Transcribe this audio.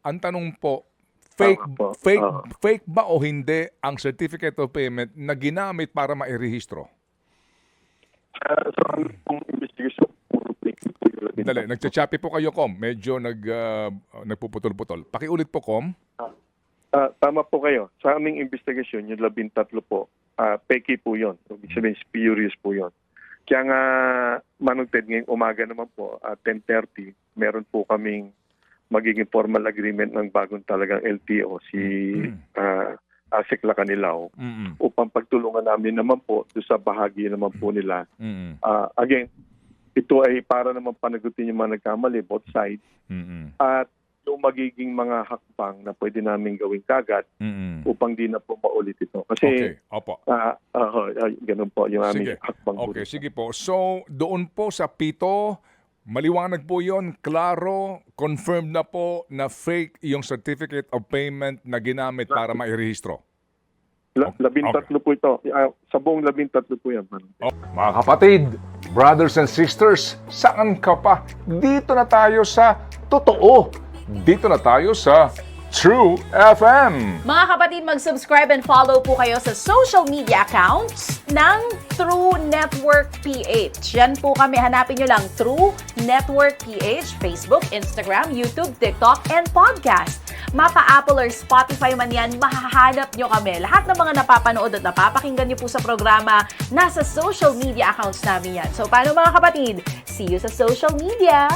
Ang tanong po, fake Tama po. fake Oo. fake ba o hindi ang certificate of payment na ginamit para mairehistro? So, ano pong investigation? Puro fake po yung labing Dali, tatlo. nagchachapi po kayo, Com. Medyo nagpuputol-putol. Pakiulit po, Com. Tama po kayo. Sa aming investigasyon, yung 13 po, peki po yun. Ibig sabihin, spurious po yun. Kaya nga, Manong Ted, ngayong umaga naman po, 10:30, meron po kaming magiging formal agreement ng bagong talagang LTO, si Asik Lacanilao, Mm-mm. upang pagtulungan namin naman po doon sa bahagi naman po nila. Mm-mm. Again, ito ay para naman panagutin yung mga nagkamali, both sides, Mm-mm. at yung magiging mga hakbang na pwede namin gawin kagad Mm-mm. upang di na po maulit ito. Okay, Kasi opo. ganun po yung aming Sige. hakbang po. Okay, sige po. So, doon po sa pito, maliwanag po yon, klaro, confirmed na po na fake yung certificate of payment na ginamit para mairehistro. 13 po ito. Sa buong 13 po yan. Mga kapatid, brothers and sisters, saan ka pa? Dito na tayo sa totoo. Dito na tayo sa True FM. Mga kapatid, mag-subscribe and follow po kayo sa social media accounts ng True Network PH. Yan po kami. Hanapin nyo lang True Network PH, Facebook, Instagram, YouTube, TikTok, and podcast. Mapa Apple or Spotify man yan, mahahanap nyo kami. Lahat ng mga napapanood at napapakinggan nyo po sa programa, nasa social media accounts namin yan. So, paano mga kapatid? See you sa social media!